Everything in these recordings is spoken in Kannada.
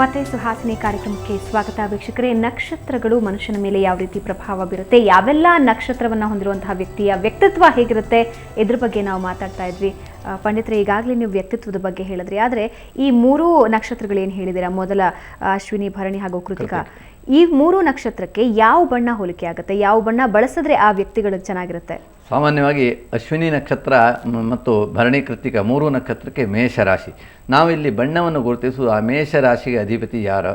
ಮತ್ತೆ ಸುಹಾಸಿನಿ ಕಾರ್ಯಕ್ರಮಕ್ಕೆ ಸ್ವಾಗತ ವೀಕ್ಷಕರೇ. ನಕ್ಷತ್ರಗಳು ಮನುಷ್ಯನ ಮೇಲೆ ಯಾವ ರೀತಿ ಪ್ರಭಾವ ಬೀರುತ್ತೆ, ಯಾವೆಲ್ಲ ನಕ್ಷತ್ರವನ್ನು ಹೊಂದಿರುವಂತಹ ವ್ಯಕ್ತಿಯ ವ್ಯಕ್ತಿತ್ವ ಹೇಗಿರುತ್ತೆ, ಇದ್ರ ಬಗ್ಗೆ ನಾವು ಮಾತಾಡ್ತಾ ಇದ್ವಿ. ಪಂಡಿತರೆ, ಈಗಾಗಲೇ ನೀವು ವ್ಯಕ್ತಿತ್ವದ ಬಗ್ಗೆ ಹೇಳಿದ್ರಿ, ಆದರೆ ಈ ಮೂರು ನಕ್ಷತ್ರಗಳೇನು ಹೇಳಿದ್ದೀರಾ, ಮೊದಲ ಅಶ್ವಿನಿ, ಭರಣಿ ಹಾಗೂ ಕೃತಿಕಾ, ಈ ಮೂರು ನಕ್ಷತ್ರಕ್ಕೆ ಯಾವ ಬಣ್ಣ ಹೋಲಿಕೆ ಆಗುತ್ತೆ, ಯಾವ ಬಣ್ಣ ಬಳಸಿದ್ರೆ ಆ ವ್ಯಕ್ತಿಗಳು ಚೆನ್ನಾಗಿರುತ್ತೆ? ಸಾಮಾನ್ಯವಾಗಿ ಅಶ್ವಿನಿ ನಕ್ಷತ್ರ ಮತ್ತು ಭರಣಿ ಕೃತಿಕ ಮೂರು ನಕ್ಷತ್ರಕ್ಕೆ ಮೇಷರಾಶಿ. ನಾವಿಲ್ಲಿ ಬಣ್ಣವನ್ನು ಗುರುತಿಸುವ ಆ ಮೇಷರಾಶಿಗೆ ಅಧಿಪತಿ ಯಾರು?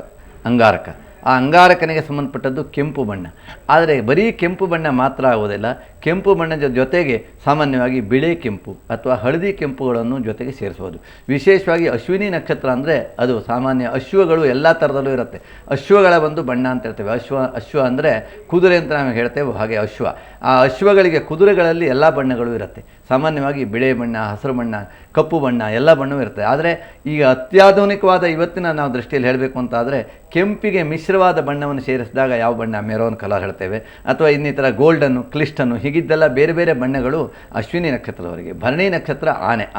ಅಂಗಾರಕ. ಆ ಅಂಗಾರಕನಿಗೆ ಸಂಬಂಧಪಟ್ಟದ್ದು ಕೆಂಪು ಬಣ್ಣ. ಆದರೆ ಬರೀ ಕೆಂಪು ಬಣ್ಣ ಮಾತ್ರ ಆಗೋದಿಲ್ಲ, ಕೆಂಪು ಬಣ್ಣದ ಜೊತೆಗೆ ಸಾಮಾನ್ಯವಾಗಿ ಬಿಳಿ ಕೆಂಪು ಅಥವಾ ಹಳದಿ ಕೆಂಪುಗಳನ್ನು ಜೊತೆಗೆ ಸೇರಿಸ್ಬೋದು. ವಿಶೇಷವಾಗಿ ಅಶ್ವಿನಿ ನಕ್ಷತ್ರ ಅಂದರೆ ಅದು ಸಾಮಾನ್ಯ ಅಶ್ವಗಳು ಎಲ್ಲ ಥರದಲ್ಲೂ ಇರುತ್ತೆ. ಅಶ್ವಗಳ ಒಂದು ಬಣ್ಣ ಅಂತ ಹೇಳ್ತೇವೆ. ಅಶ್ವ ಅಂದರೆ ಕುದುರೆ ಅಂತ ನಾವು ಹೇಳ್ತೇವೆ, ಹಾಗೆ ಅಶ್ವ. ಆ ಅಶ್ವಗಳಿಗೆ ಕುದುರೆಗಳಲ್ಲಿ ಎಲ್ಲ ಬಣ್ಣಗಳು ಇರುತ್ತೆ. ಸಾಮಾನ್ಯವಾಗಿ ಬಿಳಿ ಬಣ್ಣ, ಹಸಿರು ಬಣ್ಣ, ಕಪ್ಪು ಬಣ್ಣ ಎಲ್ಲ ಬಣ್ಣವೂ ಇರುತ್ತೆ. ಆದರೆ ಈಗ ಅತ್ಯಾಧುನಿಕವಾದ ಇವತ್ತಿನ ನಾವು ದೃಷ್ಟಿಯಲ್ಲಿ ಹೇಳಬೇಕು ಅಂತಾದರೆ ಕೆಂಪಿಗೆ ಮಿಶ್ರವಾದ ಬಣ್ಣವನ್ನು ಸೇರಿಸಿದಾಗ ಯಾವ ಬಣ್ಣ? ಮೆರೋನ್ ಕಲರ್ ಹೇಳ್ತೇವೆ, ಅಥವಾ ಇನ್ನಿತರ ಗೋಲ್ಡನ್ನು, ಕ್ಲಿಸ್ಟನ್ನು, ಹೀಗಿದ್ದೆಲ್ಲ ಬೇರೆ ಬೇರೆ ಬಣ್ಣಗಳು ಅಶ್ವಿನಿ ನಕ್ಷತ್ರದವರಿಗೆ. ಭರಣಿ ನಕ್ಷತ್ರ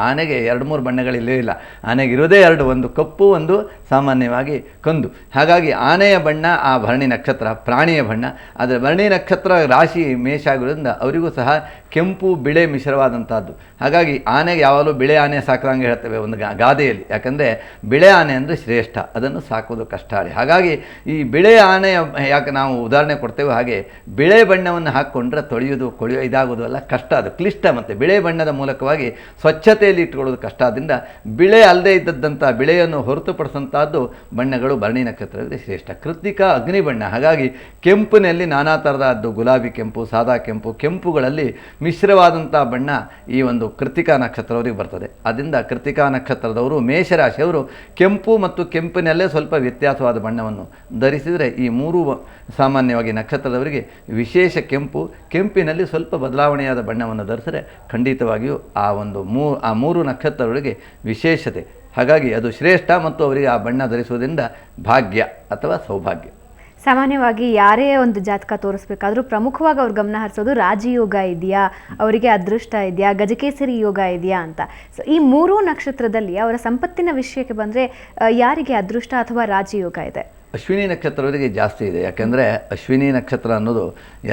ಆನೆಗೆ 2-3 ಬಣ್ಣಗಳಿಲ್ಲೇ ಇಲ್ಲ. ಆನೆಗೆ ಇರೋದೇ 2, ಒಂದು ಕಪ್ಪು, ಒಂದು ಸಾಮಾನ್ಯವಾಗಿ ಕಂದು. ಹಾಗಾಗಿ ಆನೆಯ ಬಣ್ಣ ಆ ಭರಣಿ ನಕ್ಷತ್ರ ಪ್ರಾಣಿಯ ಬಣ್ಣ. ಆದರೆ ಭರಣಿ ನಕ್ಷತ್ರ ರಾಶಿ ಮೇಷ ಆಗಿರೋದ್ರಿಂದ ಅವರಿಗೂ ಸಹ ಕೆಂಪು ಬಿಳೆ ಮಿಶ್ರವಾದಂಥದ್ದು. ಹಾಗಾಗಿ ಆನೆಗೆ ಯಾವಾಗಲೂ ಬಿಳೆ ಆನೆ ಸಾಕದಂಗೆ ಹೇಳ್ತೇವೆ ಒಂದು ಗಾದೆಯಲ್ಲಿ. ಯಾಕಂದರೆ ಬಿಳೆ ಆನೆ ಅಂದರೆ ಶ್ರೇಷ್ಠ, ಅದನ್ನು ಸಾಕೋದು ಕಷ್ಟ. ಹಾಗಾಗಿ ಈ ಬಿಳೆ ಆನೆಯ ಯಾಕೆ ನಾವು ಉದಾಹರಣೆ ಕೊಡ್ತೇವೆ, ಹಾಗೆ ಬಿಳೆ ಬಣ್ಣವನ್ನು ಹಾಕ್ಕೊಂಡ್ರೆ ತೊಳೆಯೋದು ಇದಾಗೋದು ಎಲ್ಲ ಕಷ್ಟ, ಅದು ಕ್ಲಿಷ್ಟ. ಮತ್ತು ಬಿಳೆ ಬಣ್ಣದ ಮೂಲಕವಾಗಿ ಸ್ವಚ್ಛತೆಯಲ್ಲಿ ಇಟ್ಕೊಳ್ಳೋದು ಕಷ್ಟ. ಆದ್ದರಿಂದ ಬಿಳೆ ಅಲ್ಲದೆ ಇದ್ದದ್ದಂಥ ಬಿಳೆಯನ್ನು ಹೊರತುಪಡಿಸಂಥದ್ದು ಬಣ್ಣಗಳು ಭರಣಿ ನಕ್ಷತ್ರದಲ್ಲಿ ಶ್ರೇಷ್ಠ. ಕೃತಿಕಾ ಅಗ್ನಿ ಬಣ್ಣ. ಹಾಗಾಗಿ ಕೆಂಪಿನಲ್ಲಿ ನಾನಾ ಥರದ್ದು, ಗುಲಾಬಿ ಕೆಂಪು, ಸಾದಾ ಕೆಂಪು, ಕೆಂಪುಗಳಲ್ಲಿ ಮಿಶ್ರವಾದಂಥ ಬಣ್ಣ ಈ ಒಂದು ಕೃತಿಕಾ ನಕ್ಷತ್ರದವರಿಗೆ ಬರ್ತದೆ. ಆದ್ದರಿಂದ ಕೃತಿಕಾ ನಕ್ಷತ್ರದವರು ಮೇಷರಾಶಿಯವರು ಕೆಂಪು ಮತ್ತು ಕೆಂಪಿನಲ್ಲೇ ಸ್ವಲ್ಪ ವ್ಯತ್ಯಾಸವಾದ ಬಣ್ಣವನ್ನು ಧರಿಸಿದರೆ ಈ ಮೂರು ಸಾಮಾನ್ಯವಾಗಿ ನಕ್ಷತ್ರದವರಿಗೆ ವಿಶೇಷ ಕೆಂಪಿನಲ್ಲಿ ಸ್ವಲ್ಪ ಬದಲಾವಣೆಯಾದ ಬಣ್ಣವನ್ನು ಧರಿಸಿದರೆ ಖಂಡಿತವಾಗಿಯೂ ಆ ಮೂರು ನಕ್ಷತ್ರಗಳಿಗೆ ವಿಶೇಷತೆ. ಹಾಗಾಗಿ ಅದು ಶ್ರೇಷ್ಠ ಮತ್ತು ಅವರಿಗೆ ಆ ಬಣ್ಣ ಧರಿಸುವುದರಿಂದ ಭಾಗ್ಯ ಅಥವಾ ಸೌಭಾಗ್ಯ. ಸಾಮಾನ್ಯವಾಗಿ ಯಾರೇ ಒಂದು ಜಾತಕ ತೋರಿಸ್ಬೇಕಾದ್ರೂ ಪ್ರಮುಖವಾಗಿ ಅವ್ರು ಗಮನ ಹರಿಸೋದು ರಾಜಯೋಗ ಇದೆಯಾ, ಅವರಿಗೆ ಅದೃಷ್ಟ ಇದೆಯಾ, ಗಜಕೇಸರಿ ಯೋಗ ಇದೆಯಾ ಅಂತ. ಸೊ ಈ ಮೂರೂ ನಕ್ಷತ್ರದಲ್ಲಿ ಅವರ ಸಂಪತ್ತಿನ ವಿಷಯಕ್ಕೆ ಬಂದರೆ ಯಾರಿಗೆ ಅದೃಷ್ಟ ಅಥವಾ ರಾಜಯೋಗ ಇದೆ? ಅಶ್ವಿನಿ ನಕ್ಷತ್ರವರಿಗೆ ಜಾಸ್ತಿ ಇದೆ. ಯಾಕೆಂದರೆ ಅಶ್ವಿನಿ ನಕ್ಷತ್ರ ಅನ್ನೋದು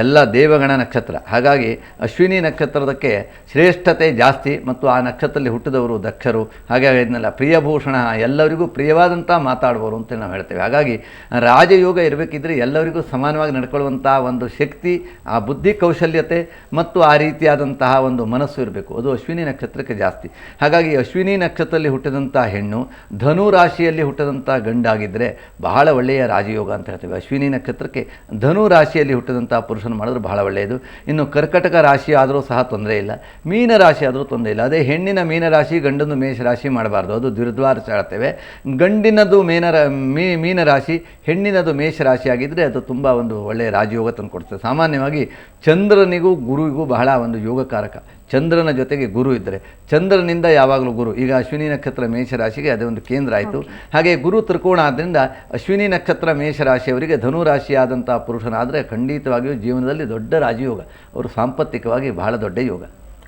ಎಲ್ಲ ದೇವಗಣ ನಕ್ಷತ್ರ. ಹಾಗಾಗಿ ಅಶ್ವಿನಿ ನಕ್ಷತ್ರದಕ್ಕೆ ಶ್ರೇಷ್ಠತೆ ಜಾಸ್ತಿ ಮತ್ತು ಆ ನಕ್ಷತ್ರದಲ್ಲಿ ಹುಟ್ಟಿದವರು ದಕ್ಷರು. ಹಾಗಾಗಿ ಇದನ್ನೆಲ್ಲ ಪ್ರಿಯಭೂಷಣ, ಎಲ್ಲರಿಗೂ ಪ್ರಿಯವಾದಂಥ ಮಾತಾಡುವವರು ಅಂತ ನಾವು ಹೇಳ್ತೇವೆ. ಹಾಗಾಗಿ ರಾಜಯೋಗ ಇರಬೇಕಿದ್ರೆ ಎಲ್ಲರಿಗೂ ಸಮಾನವಾಗಿ ನಡ್ಕೊಳ್ಳುವಂಥ ಒಂದು ಶಕ್ತಿ, ಆ ಬುದ್ಧಿ ಕೌಶಲ್ಯತೆ ಮತ್ತು ಆ ರೀತಿಯಾದಂತಹ ಒಂದು ಮನಸ್ಸು ಇರಬೇಕು. ಅದು ಅಶ್ವಿನಿ ನಕ್ಷತ್ರಕ್ಕೆ ಜಾಸ್ತಿ. ಹಾಗಾಗಿ ಅಶ್ವಿನಿ ನಕ್ಷತ್ರದಲ್ಲಿ ಹುಟ್ಟಿದಂಥ ಹೆಣ್ಣು ಧನು ರಾಶಿಯಲ್ಲಿ ಹುಟ್ಟಿದಂಥ ಗಂಡಾಗಿದ್ದರೆ ಬಹಳ ಒಳ್ಳೆಯ ರಾಜಯೋಗ ಅಂತ ಹೇಳ್ತೇವೆ. ಅಶ್ವಿನಿ ನಕ್ಷತ್ರಕ್ಕೆ ಧನು ರಾಶಿಯಲ್ಲಿ ಹುಟ್ಟಿದಂಥ ಪುರುಷನ ಮಾಡಿದ್ರೆ ಬಹಳ ಒಳ್ಳೆಯದು. ಇನ್ನು ಕರ್ಕಟಕ ರಾಶಿ ಆದರೂ ಸಹ ತೊಂದರೆ ಇಲ್ಲ, ಮೀನ ರಾಶಿ ಆದರೂ ತೊಂದರೆ ಇಲ್ಲ. ಅದೇ ಹೆಣ್ಣಿನ ಮೀನರಾಶಿ, ಗಂಡನ್ನು ಮೇಷರಾಶಿ ಮಾಡಬಾರ್ದು, ಅದು ದುರ್ದ್ವಾರ ಹೇಳ್ತೇವೆ. ಗಂಡಿನದು ಮೀನರಾಶಿ, ಹೆಣ್ಣಿನದು ಮೇಷರಾಶಿ ಆಗಿದ್ದರೆ ಅದು ತುಂಬ ಒಂದು ಒಳ್ಳೆಯ ರಾಜಯೋಗ ತಂದು ಕೊಡ್ತದೆ. ಸಾಮಾನ್ಯವಾಗಿ ಚಂದ್ರನಿಗೂ ಗುರುವಿಗೂ ಬಹಳ ಒಂದು ಯೋಗಕಾರಕ. ಚಂದ್ರನ ಜೊತೆಗೆ ಗುರು ಇದ್ದರೆ, ಚಂದ್ರನಿಂದ ಯಾವಾಗಲೂ ಗುರು. ಈಗ ಅಶ್ವಿನಿ ನಕ್ಷತ್ರ ಮೇಷರಾಶಿಗೆ ಅದೇ ಒಂದು ಕೇಂದ್ರ ಆಯಿತು. ಹಾಗೆ ಗುರು ತ್ರಿಕೋಣ ಆದ್ದರಿಂದ ಅಶ್ವಿನಿ ನಕ್ಷತ್ರ ಮೇಷರಾಶಿಯವರಿಗೆ ಧನು ರಾಶಿಯಾದಂಥ ಪುರುಷನಾದರೆ ಖಂಡಿತವಾಗಿಯೂ ಜೀವನದಲ್ಲಿ ದೊಡ್ಡ ರಾಜಯೋಗ, ಅವರು ಸಾಂಪತ್ತಿಕವಾಗಿ ಬಹಳ ದೊಡ್ಡ ಯೋಗ.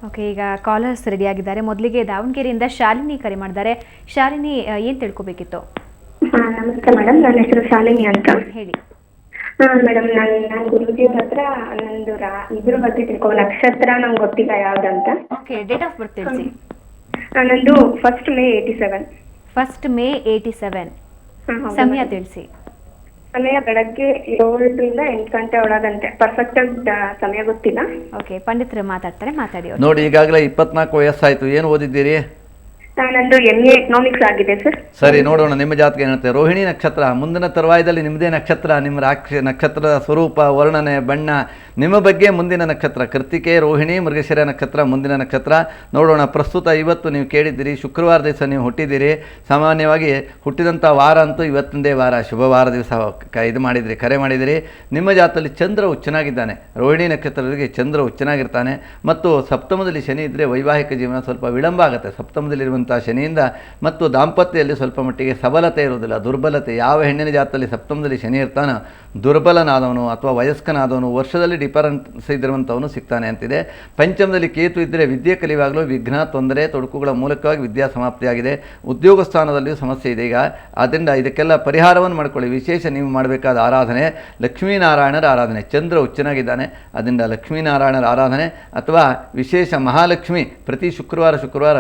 ಓಕೆ, ಈಗ ಕಾಲರ್ಸ್ ರೆಡಿ ಆಗಿದ್ದಾರೆ. ಮೊದಲಿಗೆ ದಾವಣಗೆರೆಯಿಂದ ಶಾಲಿನಿ ಕರೆ ಮಾಡಿದ್ದಾರೆ. ಶಾಲಿನಿ, ಏನು ತಿಳ್ಕೊಬೇಕಿತ್ತು? ನಮಸ್ತೆ ಮೇಡಮ್, ನನ್ನ ಹೆಸರು ಶಾಲಿನಿ ಅಂತ. ಹೇಳಿ ಮೇಡಮ್. ನಾನು ಗುರುಜಿ ಹತ್ರ ನಂದು ಇದ್ರ ಬಗ್ಗೆ ನಕ್ಷತ್ರ ನಂಗೆ ಗೊತ್ತಿಲ್ಲ ಯಾವ್ದಂತ. ಓಕೆ, ಡೇಟ್ ಆಫ್ ಬರ್ತ್ ತಿಳಿಸಿ. ನಂದು 1st May 87. 1st May 87. ಸಮಯ ತಿಳಿಸಿ. ಸಮಯ ಬೆಳಗ್ಗೆ 7ರಿಂದ 8 ಗಂಟೆ ಒಳಗಂತೆ. ಪರ್ಫೆಕ್ಟ್ ಸಮಯ ಗೊತ್ತಿಲ್ಲ. ಓಕೆ, ಪಂಡಿತರು ಮಾತಾಡ್ತಾರೆ, ಮಾತಾಡಿ. ನೋಡಿ, ಈಗಾಗಲೇ 24 ವಯಸ್ಸಾಯಿತು. ಏನು ಓದಿದ್ದೀರಿ? ನಂದು MA ಎಕನಾಮಿಕ್ಸ್ ಆಗಿದೆ ಸರ್. ಸರಿ, ನೋಡೋಣ ನಿಮ್ಮ ಜಾತಕ ಏನುತ್ತೆ. ರೋಹಿಣಿ ನಕ್ಷತ್ರ ಮುಂದಿನ ತರುವಾಯದಲ್ಲಿ ನಿಮ್ಮದೇ ನಕ್ಷತ್ರ, ನಿಮ್ಮ ನಕ್ಷತ್ರದ ಸ್ವರೂಪ, ವರ್ಣನೆ, ಬಣ್ಣ, ನಿಮ್ಮ ಬಗ್ಗೆ ಮುಂದಿನ ನಕ್ಷತ್ರ. ಕೃತಿಕೆ, ರೋಹಿಣಿ, ಮೃಗಶಿರ ನಕ್ಷತ್ರ ಮುಂದಿನ ನಕ್ಷತ್ರ. ನೋಡೋಣ. ಪ್ರಸ್ತುತ ಇವತ್ತು ನೀವು ಕೇಳಿದ್ದೀರಿ, ಶುಕ್ರವಾರ ದಿವಸ ನೀವು ಹುಟ್ಟಿದ್ದೀರಿ. ಸಾಮಾನ್ಯವಾಗಿ ಹುಟ್ಟಿದಂಥ ವಾರ ಅಂತೂ ಇವತ್ತೊಂದೇ ವಾರ, ಶುಭವಾರ ದಿವಸ ಕರೆ ಮಾಡಿದಿರಿ. ನಿಮ್ಮ ಜಾತದಲ್ಲಿ ಚಂದ್ರ ಉಚ್ಚನಾಗಿದ್ದಾನೆ. ರೋಹಿಣಿ ನಕ್ಷತ್ರದವರಿಗೆ ಚಂದ್ರ ಉಚ್ಚನಾಗಿರ್ತಾನೆ. ಮತ್ತು ಸಪ್ತಮದಲ್ಲಿ ಶನಿ ಇದ್ದರೆ ವೈವಾಹಿಕ ಜೀವನ ಸ್ವಲ್ಪ ವಿಳಂಬ ಆಗುತ್ತೆ. ಸಪ್ತಮದಲ್ಲಿರುವಂಥ ಇರುವಂಥ ಶನಿಯಿಂದ ಮತ್ತು ದಾಂಪತ್ಯದಲ್ಲಿ ಸ್ವಲ್ಪ ಮಟ್ಟಿಗೆ ಸಬಲತೆ ಇರುವುದಿಲ್ಲ, ದುರ್ಬಲತೆ. ಯಾವ ಹೆಣ್ಣಿನ ಜಾತದಲ್ಲಿ ಸಪ್ತಮದಲ್ಲಿ ಶನಿ ಇರ್ತಾನೋ ದುರ್ಬಲನಾದವನು ಅಥವಾ ವಯಸ್ಕನಾದವನು ವರ್ಷದಲ್ಲಿ ಡಿಫರೆನ್ಸ್ ಇದ್ದಿರುವಂಥವನು ಸಿಗ್ತಾನೆ ಅಂತಿದೆ. ಪಂಚಮದಲ್ಲಿ ಕೇತು ಇದ್ದರೆ ವಿದ್ಯೆ ಕಲಿಯುವಾಗಲೂ ವಿಘ್ನ, ತೊಂದರೆ, ತೊಡಕುಗಳ ಮೂಲಕವಾಗಿ ವಿದ್ಯಾ ಸಮಾಪ್ತಿಯಾಗಿದೆ. ಉದ್ಯೋಗ ಸ್ಥಾನದಲ್ಲಿಯೂ ಸಮಸ್ಯೆ ಇದೆ ಈಗ. ಆದ್ದರಿಂದ ಇದಕ್ಕೆಲ್ಲ ಪರಿಹಾರವನ್ನು ಮಾಡಿಕೊಳ್ಳಿ. ವಿಶೇಷ ನೀವು ಮಾಡಬೇಕಾದ ಆರಾಧನೆ ಲಕ್ಷ್ಮೀನಾರಾಯಣರ ಆರಾಧನೆ. ಚಂದ್ರ ಉಚ್ಚನಾಗಿದ್ದಾನೆ, ಅದರಿಂದ ಲಕ್ಷ್ಮೀನಾರಾಯಣರ ಆರಾಧನೆ ಅಥವಾ ವಿಶೇಷ ಮಹಾಲಕ್ಷ್ಮಿ ಪ್ರತಿ ಶುಕ್ರವಾರ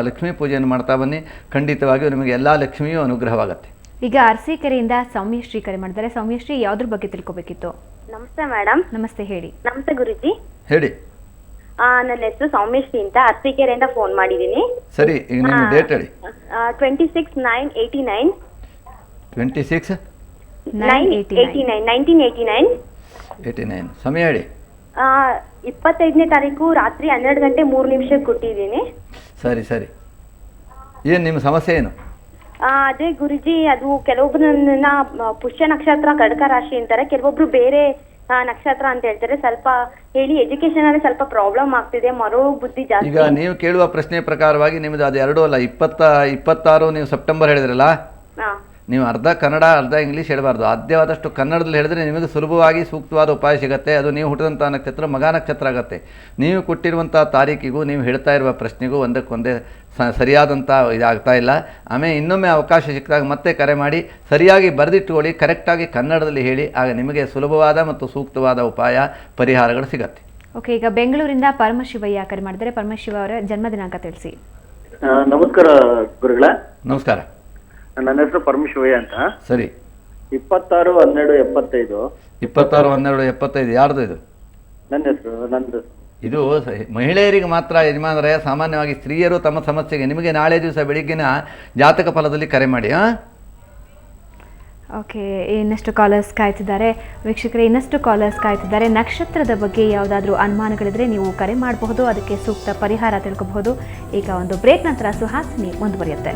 ಲಕ್ಷ್ಮೀ ಪೂಜೆಯನ್ನು ಮಾಡ್ತಾ ಬನ್ನಿ. ಖಂಡಿತವಾಗಿಯೂ ನಿಮಗೆ ಎಲ್ಲ ಲಕ್ಷ್ಮಿಯೂ ಅನುಗ್ರಹವಾಗುತ್ತೆ. ಈಗ ಅರಸೀಕೆರೆಯಿಂದ ಸೌಮ್ಯಶ್ರೀ ಕರೆ ಮಾಡಿದ್ದಾರೆ. ಸೌಮ್ಯಶ್ರೀ, ಯಾವುದ್ರ ಬಗ್ಗೆ ತಿಳ್ಕೊಬೇಕಿತ್ತು? ನಮಸ್ತೆ ಮೇಡಮ್. ನಮಸ್ತೆ, ಹೇಳಿ. ನಮಸ್ತೆ ಗುರುಜಿ. ಹೇಳಿ. ನನ್ನ ಹೆಸರು ಸೌಮ್ಯಶ್ರೀ ಅಂತ ಅರಸೀಕೆರೆಯಿಂದ ಫೋನ್ ಮಾಡಿದ್ದೀನಿ. ಸರಿ, ಈಗ ನಿಮ್ಮ ಡೇಟ್ ಹೇಳಿ. 26/9/89. 26/9/89. ಸಮಯ ಹೇಳಿ. 25ನೇ ತಾರೀಕು ರಾತ್ರಿ 12 ಗಂಟೆ 3 ನಿಮಿಷಕ್ಕೆ ಕೊಟ್ಟಿದ್ದೀನಿ. ಸರಿ. ಏನು ನಿಮ್ಮ ಸಮಸ್ಯೆ ಏನು? ಅದೇ ಗುರುಜಿ, ಅದು ಕೆಲವೊಬ್ಬರನ್ನ ಪುಷ್ಯ ನಕ್ಷತ್ರ ಕಡಕ ರಾಶಿ ಅಂತಾರೆ, ಕೆಲವೊಬ್ರು ಬೇರೆ ನಕ್ಷತ್ರ ಅಂತ ಹೇಳ್ತಾರೆ. ಸ್ವಲ್ಪ ಹೇಳಿ, ಎಜುಕೇಶನ್ ಅಲ್ಲಿ ಸ್ವಲ್ಪ ಪ್ರಾಬ್ಲಮ್ ಆಗ್ತಿದೆ, ಮರೋ ಬುದ್ಧಿ ಜಾಸ್ತಿ. ಈಗ ನೀವು ಕೇಳುವ ಪ್ರಶ್ನೆ ಪ್ರಕಾರವಾಗಿ ನಿಮ್ಮದು ಅದು ಎರಡೂ ಅಲ್ಲ, 26 ನೀವು ಸೆಪ್ಟೆಂಬರ್ ಹೇಳಿದ್ರಲ್ಲ, ನೀವು ಅರ್ಧ ಕನ್ನಡ ಅರ್ಧ ಇಂಗ್ಲೀಷ್ ಹೇಳಬಾರ್ದು. ಸಾಧ್ಯವಾದಷ್ಟು ಕನ್ನಡದಲ್ಲಿ ಹೇಳಿದ್ರೆ ನಿಮಗೆ ಸುಲಭವಾಗಿ ಸೂಕ್ತವಾದ ಉಪಾಯ ಸಿಗುತ್ತೆ. ಅದು ನೀವು ಹುಟ್ಟಿದಂಥ ನಕ್ಷತ್ರ ಮಗ ನಕ್ಷತ್ರ ಆಗುತ್ತೆ. ನೀವು ಕೊಟ್ಟಿರುವಂಥ ತಾರೀಕಿಗೂ ನೀವು ಹೇಳ್ತಾ ಇರುವ ಪ್ರಶ್ನೆಗೂ ಒಂದಕ್ಕೊಂದೇ ಸರಿಯಾದಂಥ ಇದಾಗ್ತಾ ಇಲ್ಲ. ಆಮೇಲೆ ಇನ್ನೊಮ್ಮೆ ಅವಕಾಶ ಸಿಕ್ಕಿದಾಗ ಮತ್ತೆ ಕರೆ ಮಾಡಿ ಸರಿಯಾಗಿ ಬರೆದಿಟ್ಟುಕೊಳ್ಳಿ, ಕರೆಕ್ಟಾಗಿ ಕನ್ನಡದಲ್ಲಿ ಹೇಳಿ. ಆಗ ನಿಮಗೆ ಸುಲಭವಾದ ಮತ್ತು ಸೂಕ್ತವಾದ ಉಪಾಯ ಪರಿಹಾರಗಳು ಸಿಗತ್ತೆ. ಓಕೆ, ಈಗ ಬೆಂಗಳೂರಿಂದ ಪರಮಶಿವಯ್ಯ ಕರೆ ಮಾಡಿದರೆ. ಪರಮಶಿವ ಅವರ ಜನ್ಮದಿನಾಂಕ ತಿಳಿಸಿ. ನಮಸ್ಕಾರ ಗುರುಗಳ. ನಮಸ್ಕಾರ. ನನ್ನ ಹೆಸರು ಪರಮಶಿವಯ್ಯ ಅಂತ. ಸರಿ. 26/12/75. 26/12/75 ಯಾರ್ದು ಇದು? ನನ್ನ ಹೆಸರು ನಂದು. ಇದು ಮಹಿಳೆಯರಿಗೆ ಮಾತ್ರ ಯಜಮಾನರೇ. ಸಾಮಾನ್ಯವಾಗಿ ಸ್ತ್ರೀಯರು ತಮ್ಮ ಸಮಸ್ಯೆಗೆ ನಿಮಗೆ ನಾಳೆ ದಿವಸ ಬೆಳಿಗ್ಗಿನ ಜಾತಕ ಫಲದಲ್ಲಿ ಕರೆ ಮಾಡಿ. ಓಕೆ, ಇನ್ನಷ್ಟು ಕಾಲರ್ಸ್ ಕಾಯ್ತಿದ್ದಾರೆ ವೀಕ್ಷಕರೇ, ಇನ್ನಷ್ಟು ಕಾಲರ್ಸ್ ಕಾಯ್ತಿದ್ದಾರೆ. ನಕ್ಷತ್ರದ ಬಗ್ಗೆ ಯಾವುದಾದ್ರೂ ಅನುಮಾನಗಳಿದ್ರೆ ನೀವು ಕರೆ ಮಾಡಬಹುದು, ಅದಕ್ಕೆ ಸೂಕ್ತ ಪರಿಹಾರ ತಿಳ್ಕೊಬಹುದು. ಈಗ ಒಂದು ಬ್ರೇಕ್ ನಂತರ ಸುಹಾಸಿನಿ ಮುಂದುವರಿಯುತ್ತೆ.